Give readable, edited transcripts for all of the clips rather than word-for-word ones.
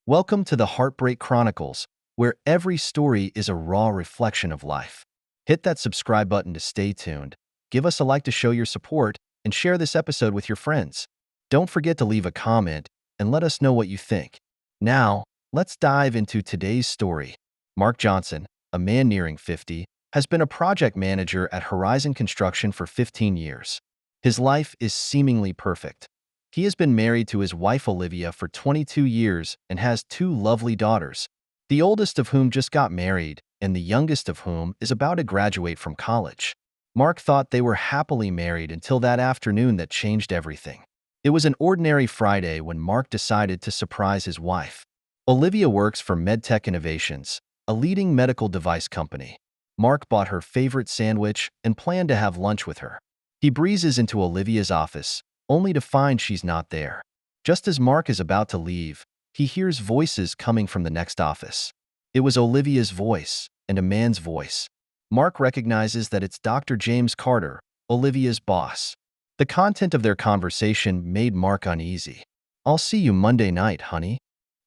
Welcome to the Heartbreak Chronicles, where every story is a raw reflection of life. Hit that subscribe button to stay tuned, give us a like to show your support, and share this episode with your friends. Don't forget to leave a comment and let us know what you think. Now, let's dive into today's story. Mark Johnson, a man nearing 50, has been a project manager at Horizon Construction for 15 years. His life is seemingly perfect. He has been married to his wife Olivia for 22 years and has two lovely daughters, the oldest of whom just got married and the youngest of whom is about to graduate from college. Mark thought they were happily married until that afternoon that changed everything. It was an ordinary Friday when Mark decided to surprise his wife. Olivia works for MedTech Innovations, a leading medical device company. Mark bought her favorite sandwich and planned to have lunch with her. He breezes into Olivia's office, only to find she's not there. Just as Mark is about to leave, he hears voices coming from the next office. It was Olivia's voice and a man's voice. Mark recognizes that it's Dr. James Carter, Olivia's boss. The content of their conversation made Mark uneasy. "I'll see you Monday night, honey,"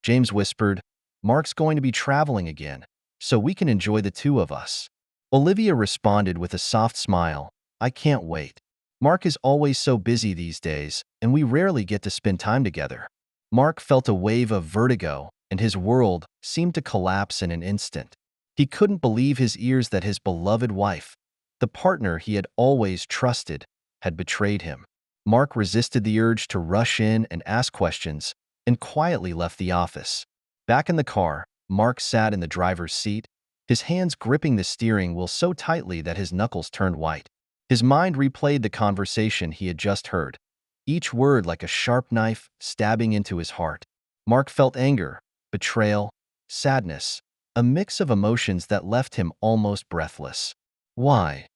James whispered. "Mark's going to be traveling again, so we can enjoy the two of us." Olivia responded with a soft smile. "I can't wait. Mark is always so busy these days, and we rarely get to spend time together." Mark felt a wave of vertigo, and his world seemed to collapse in an instant. He couldn't believe his ears that his beloved wife, the partner he had always trusted, had betrayed him. Mark resisted the urge to rush in and ask questions, and quietly left the office. Back in the car, Mark sat in the driver's seat, his hands gripping the steering wheel so tightly that his knuckles turned white. His mind replayed the conversation he had just heard, each word like a sharp knife stabbing into his heart. Mark felt anger, betrayal, sadness, a mix of emotions that left him almost breathless. "Why?"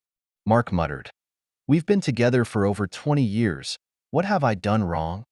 Mark muttered. "We've been together for over 20 years. What have I done wrong?"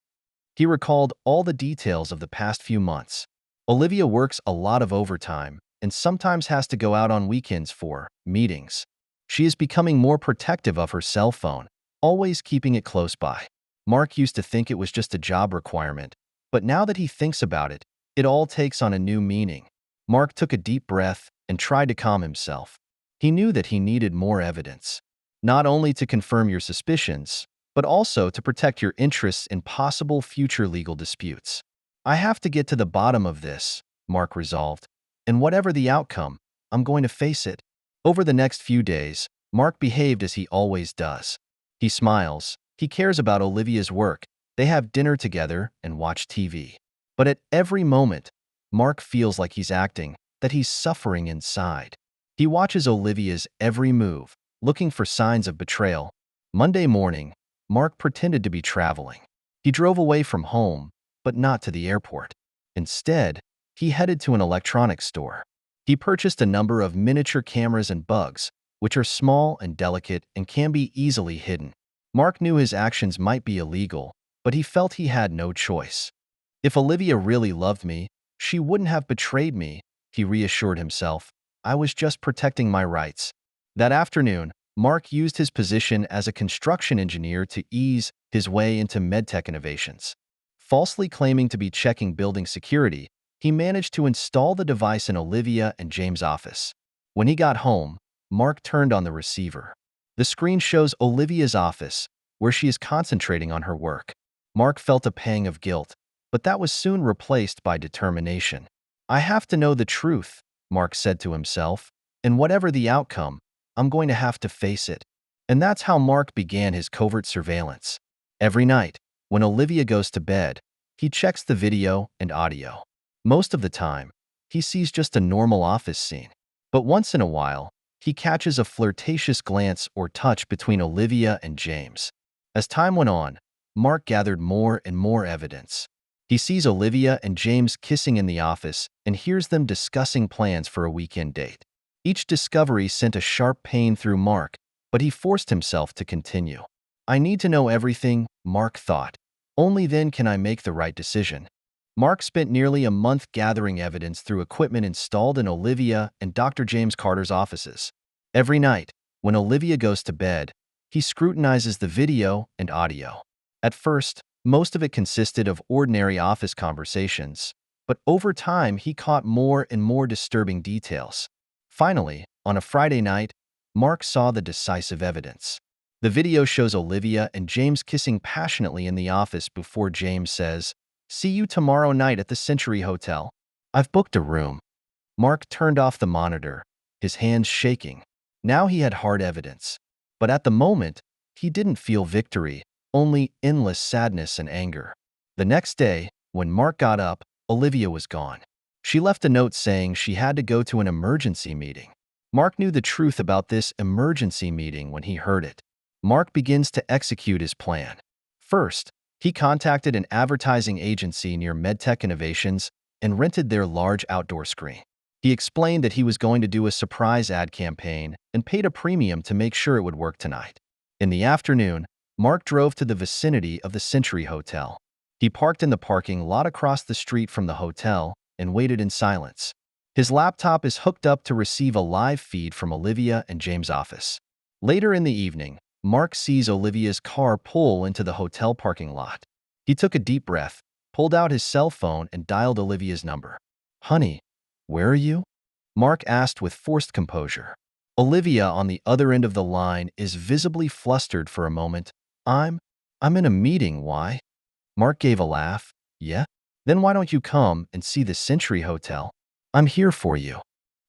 He recalled all the details of the past few months. Olivia works a lot of overtime and sometimes has to go out on weekends for meetings. She is becoming more protective of her cell phone, always keeping it close by. Mark used to think it was just a job requirement, but now that he thinks about it, it all takes on a new meaning. Mark took a deep breath and tried to calm himself. He knew that he needed more evidence, not only to confirm your suspicions, but also to protect your interests in possible future legal disputes. "I have to get to the bottom of this," Mark resolved, "and whatever the outcome, I'm going to face it." Over the next few days, Mark behaved as he always does. He smiles, he cares about Olivia's work, they have dinner together and watch TV. But at every moment, Mark feels like he's acting, that he's suffering inside. He watches Olivia's every move, looking for signs of betrayal. Monday morning, Mark pretended to be traveling. He drove away from home, but not to the airport. Instead, he headed to an electronics store. He purchased a number of miniature cameras and bugs, which are small and delicate and can be easily hidden. Mark knew his actions might be illegal, but he felt he had no choice. "If Olivia really loved me, she wouldn't have betrayed me," he reassured himself. "I was just protecting my rights." That afternoon, Mark used his position as a construction engineer to ease his way into MedTech Innovations. Falsely claiming to be checking building security, he managed to install the device in Olivia and James' office. When he got home, Mark turned on the receiver. The screen shows Olivia's office, where she is concentrating on her work. Mark felt a pang of guilt, but that was soon replaced by determination. "I have to know the truth," Mark said to himself, "and whatever the outcome, I'm going to have to face it." And that's how Mark began his covert surveillance. Every night, when Olivia goes to bed, he checks the video and audio. Most of the time, he sees just a normal office scene. But once in a while, he catches a flirtatious glance or touch between Olivia and James. As time went on, Mark gathered more and more evidence. He sees Olivia and James kissing in the office and hears them discussing plans for a weekend date. Each discovery sent a sharp pain through Mark, but he forced himself to continue. "I need to know everything," Mark thought. "Only then can I make the right decision." Mark spent nearly a month gathering evidence through equipment installed in Olivia and Dr. James Carter's offices. Every night, when Olivia goes to bed, he scrutinizes the video and audio. At first, most of it consisted of ordinary office conversations, but over time he caught more and more disturbing details. Finally, on a Friday night, Mark saw the decisive evidence. The video shows Olivia and James kissing passionately in the office before James says, "See you tomorrow night at the Century Hotel. I've booked a room." Mark turned off the monitor, his hands shaking. Now he had hard evidence. But at the moment, he didn't feel victory, only endless sadness and anger. The next day, when Mark got up, Olivia was gone. She left a note saying she had to go to an emergency meeting. Mark knew the truth about this emergency meeting when he heard it. Mark begins to execute his plan. First, he contacted an advertising agency near MedTech Innovations and rented their large outdoor screen. He explained that he was going to do a surprise ad campaign and paid a premium to make sure it would work tonight. In the afternoon, Mark drove to the vicinity of the Century Hotel. He parked in the parking lot across the street from the hotel and waited in silence. His laptop is hooked up to receive a live feed from Olivia and James' office. Later in the evening, Mark sees Olivia's car pull into the hotel parking lot. He took a deep breath, pulled out his cell phone and dialed Olivia's number. "Honey, where are you?" Mark asked with forced composure. Olivia on the other end of the line is visibly flustered for a moment. I'm in a meeting, why?" Mark gave a laugh. "Yeah? Then why don't you come and see the Century Hotel? I'm here for you."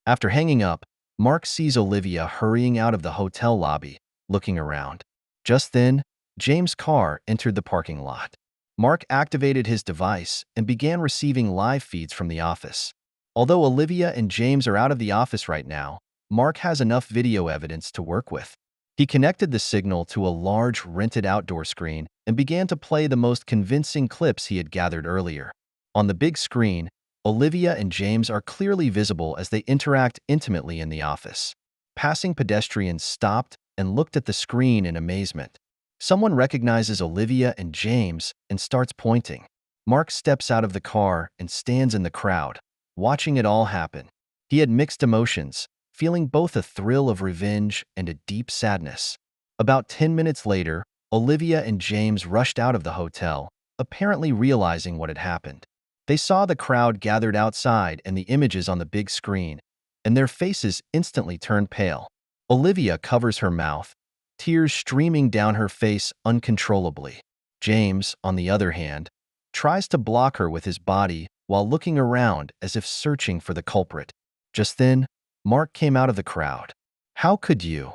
After hanging up, Mark sees Olivia hurrying out of the hotel lobby, looking around. Just then, James' car entered the parking lot. Mark activated his device and began receiving live feeds from the office. Although Olivia and James are out of the office right now, Mark has enough video evidence to work with. He connected the signal to a large rented outdoor screen and began to play the most convincing clips he had gathered earlier. On the big screen, Olivia and James are clearly visible as they interact intimately in the office. Passing pedestrians stopped and looked at the screen in amazement. Someone recognizes Olivia and James and starts pointing. Mark steps out of the car and stands in the crowd, watching it all happen. He had mixed emotions, feeling both a thrill of revenge and a deep sadness. About 10 minutes later, Olivia and James rushed out of the hotel, apparently realizing what had happened. They saw the crowd gathered outside and the images on the big screen, and their faces instantly turned pale. Olivia covers her mouth, tears streaming down her face uncontrollably. James, on the other hand, tries to block her with his body while looking around as if searching for the culprit. Just then, Mark came out of the crowd. "How could you?"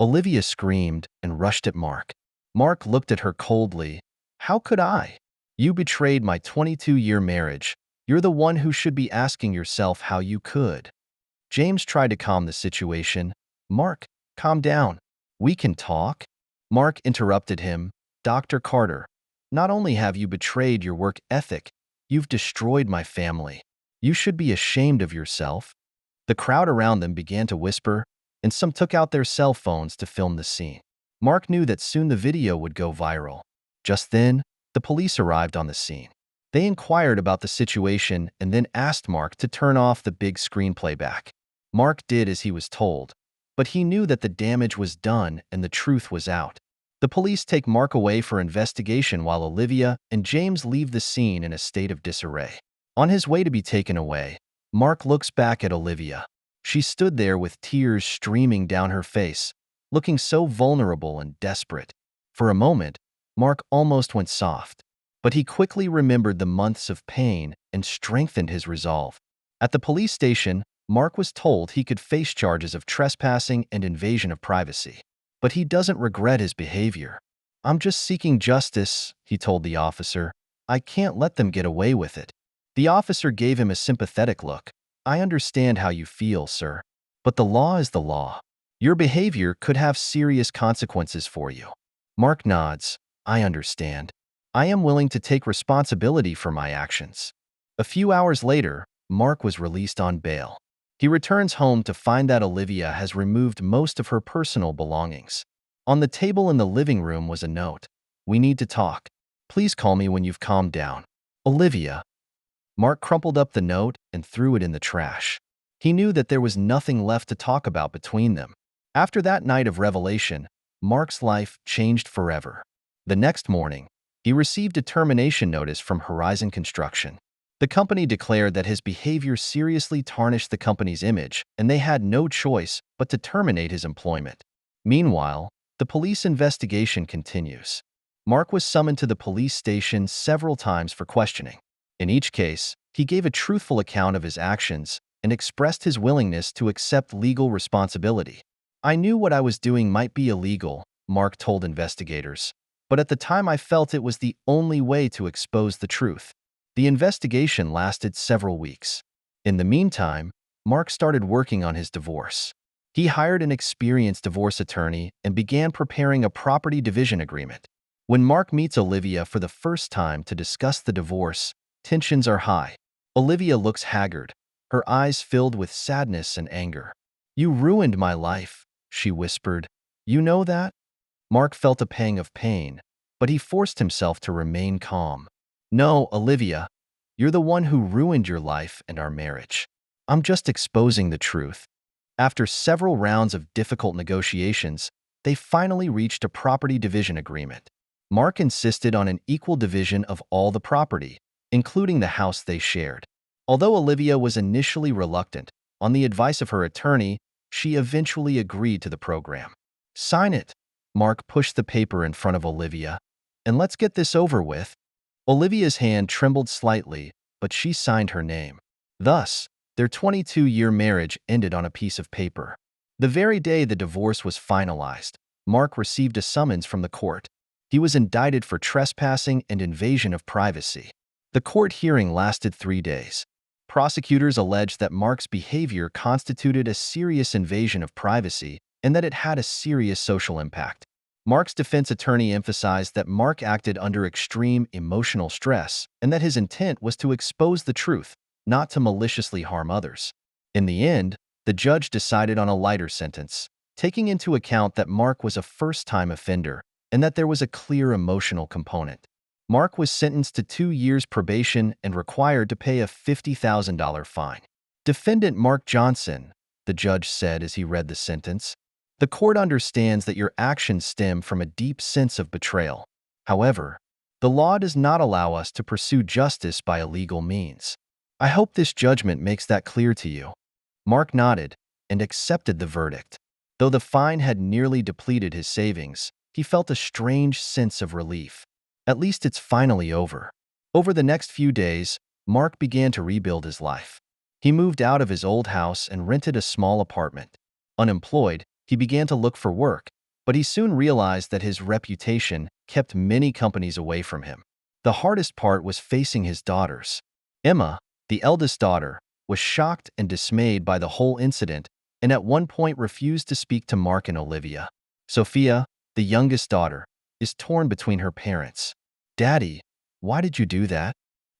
Olivia screamed and rushed at Mark. Mark looked at her coldly. "How could I? You betrayed my 22-year marriage. You're the one who should be asking yourself how you could." James tried to calm the situation. "Mark, calm down. We can talk." Mark interrupted him. "Dr. Carter, not only have you betrayed your work ethic, you've destroyed my family. You should be ashamed of yourself." The crowd around them began to whisper, and some took out their cell phones to film the scene. Mark knew that soon the video would go viral. Just then, the police arrived on the scene. They inquired about the situation and then asked Mark to turn off the big screen playback. Mark did as he was told, but he knew that the damage was done and the truth was out. The police take Mark away for investigation while Olivia and James leave the scene in a state of disarray. On his way to be taken away, Mark looks back at Olivia. She stood there with tears streaming down her face, looking so vulnerable and desperate. For a moment, Mark almost went soft, but he quickly remembered the months of pain and strengthened his resolve. At the police station, Mark was told he could face charges of trespassing and invasion of privacy. But he doesn't regret his behavior. "I'm just seeking justice," he told the officer. "I can't let them get away with it." The officer gave him a sympathetic look. "I understand how you feel, sir. But the law is the law. Your behavior could have serious consequences for you." Mark nods. "I understand. I am willing to take responsibility for my actions." A few hours later, Mark was released on bail. He returns home to find that Olivia has removed most of her personal belongings. On the table in the living room was a note. "We need to talk. Please call me when you've calmed down. Olivia." Mark crumpled up the note and threw it in the trash. He knew that there was nothing left to talk about between them. After that night of revelation, Mark's life changed forever. The next morning, he received a termination notice from Horizon Construction. The company declared that his behavior seriously tarnished the company's image, and they had no choice but to terminate his employment. Meanwhile, the police investigation continues. Mark was summoned to the police station several times for questioning. In each case, he gave a truthful account of his actions and expressed his willingness to accept legal responsibility. "I knew what I was doing might be illegal," Mark told investigators, "but at the time I felt it was the only way to expose the truth." The investigation lasted several weeks. In the meantime, Mark started working on his divorce. He hired an experienced divorce attorney and began preparing a property division agreement. When Mark meets Olivia for the first time to discuss the divorce, tensions are high. Olivia looks haggard, her eyes filled with sadness and anger. "You ruined my life," she whispered. "You know that?" Mark felt a pang of pain, but he forced himself to remain calm. "No, Olivia, you're the one who ruined your life and our marriage. I'm just exposing the truth." After several rounds of difficult negotiations, they finally reached a property division agreement. Mark insisted on an equal division of all the property, including the house they shared. Although Olivia was initially reluctant, on the advice of her attorney, she eventually agreed to the program. "Sign it." Mark pushed the paper in front of Olivia. "And let's get this over with." Olivia's hand trembled slightly, but she signed her name. Thus, their 22-year marriage ended on a piece of paper. The very day the divorce was finalized, Mark received a summons from the court. He was indicted for trespassing and invasion of privacy. The court hearing lasted 3 days. Prosecutors alleged that Mark's behavior constituted a serious invasion of privacy and that it had a serious social impact. Mark's defense attorney emphasized that Mark acted under extreme emotional stress and that his intent was to expose the truth, not to maliciously harm others. In the end, the judge decided on a lighter sentence, taking into account that Mark was a first-time offender and that there was a clear emotional component. Mark was sentenced to 2 years probation and required to pay a $50,000 fine. "Defendant Mark Johnson," the judge said as he read the sentence, "the court understands that your actions stem from a deep sense of betrayal. However, the law does not allow us to pursue justice by illegal means. I hope this judgment makes that clear to you." Mark nodded and accepted the verdict. Though the fine had nearly depleted his savings, he felt a strange sense of relief. At least it's finally over. Over the next few days, Mark began to rebuild his life. He moved out of his old house and rented a small apartment. Unemployed, he began to look for work, but he soon realized that his reputation kept many companies away from him. The hardest part was facing his daughters. Emma, the eldest daughter, was shocked and dismayed by the whole incident and at one point refused to speak to Mark and Olivia. Sophia, the youngest daughter, is torn between her parents. "Daddy, why did you do that?"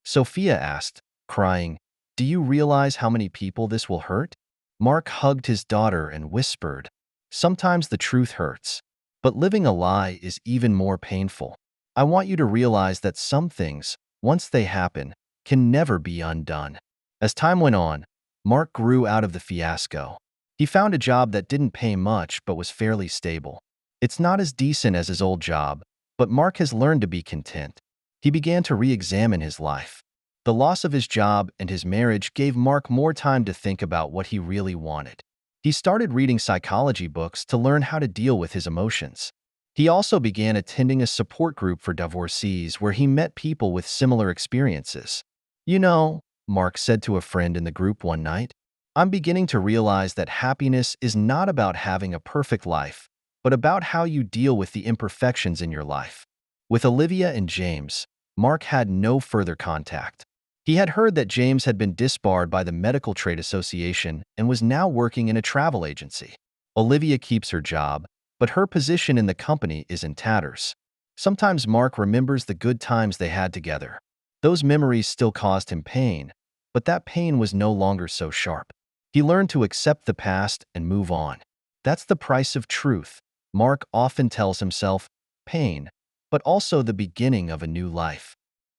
Sophia asked, crying. "Do you realize how many people this will hurt?" Mark hugged his daughter and whispered, "Sometimes the truth hurts, but living a lie is even more painful. I want you to realize that some things, once they happen, can never be undone." As time went on, Mark grew out of the fiasco. He found a job that didn't pay much but was fairly stable. It's not as decent as his old job, but Mark has learned to be content. He began to re-examine his life. The loss of his job and his marriage gave Mark more time to think about what he really wanted. He started reading psychology books to learn how to deal with his emotions. He also began attending a support group for divorcees where he met people with similar experiences. "You know," Mark said to a friend in the group one night, "I'm beginning to realize that happiness is not about having a perfect life, but about how you deal with the imperfections in your life." With Olivia and James, Mark had no further contact. He had heard that James had been disbarred by the Medical Trade Association and was now working in a travel agency. Olivia keeps her job, but her position in the company is in tatters. Sometimes Mark remembers the good times they had together. Those memories still caused him pain, but that pain was no longer so sharp. He learned to accept the past and move on. That's the price of truth, Mark often tells himself, pain, but also the beginning of a new life.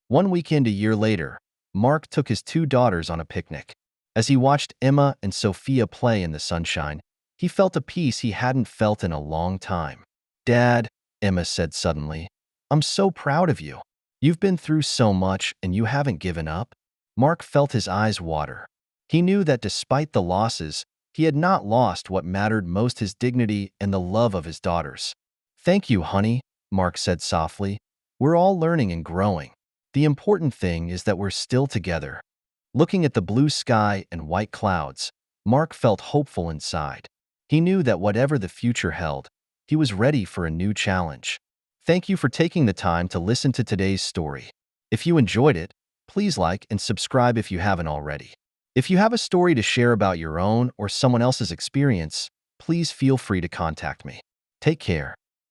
One weekend a year later, Mark took his 2 daughters on a picnic. As he watched Emma and Sophia play in the sunshine, he felt a peace he hadn't felt in a long time. "Dad," Emma said suddenly, "I'm so proud of you. You've been through so much and you haven't given up." Mark felt his eyes water. He knew that despite the losses, he had not lost what mattered most: his dignity and the love of his daughters. "Thank you, honey," Mark said softly. "We're all learning and growing. The important thing is that we're still together." Looking at the blue sky and white clouds, Mark felt hopeful inside. He knew that whatever the future held, he was ready for a new challenge. Thank you for taking the time to listen to today's story. If you enjoyed it, please like and subscribe if you haven't already. If you have a story to share about your own or someone else's experience, please feel free to contact me. Take care.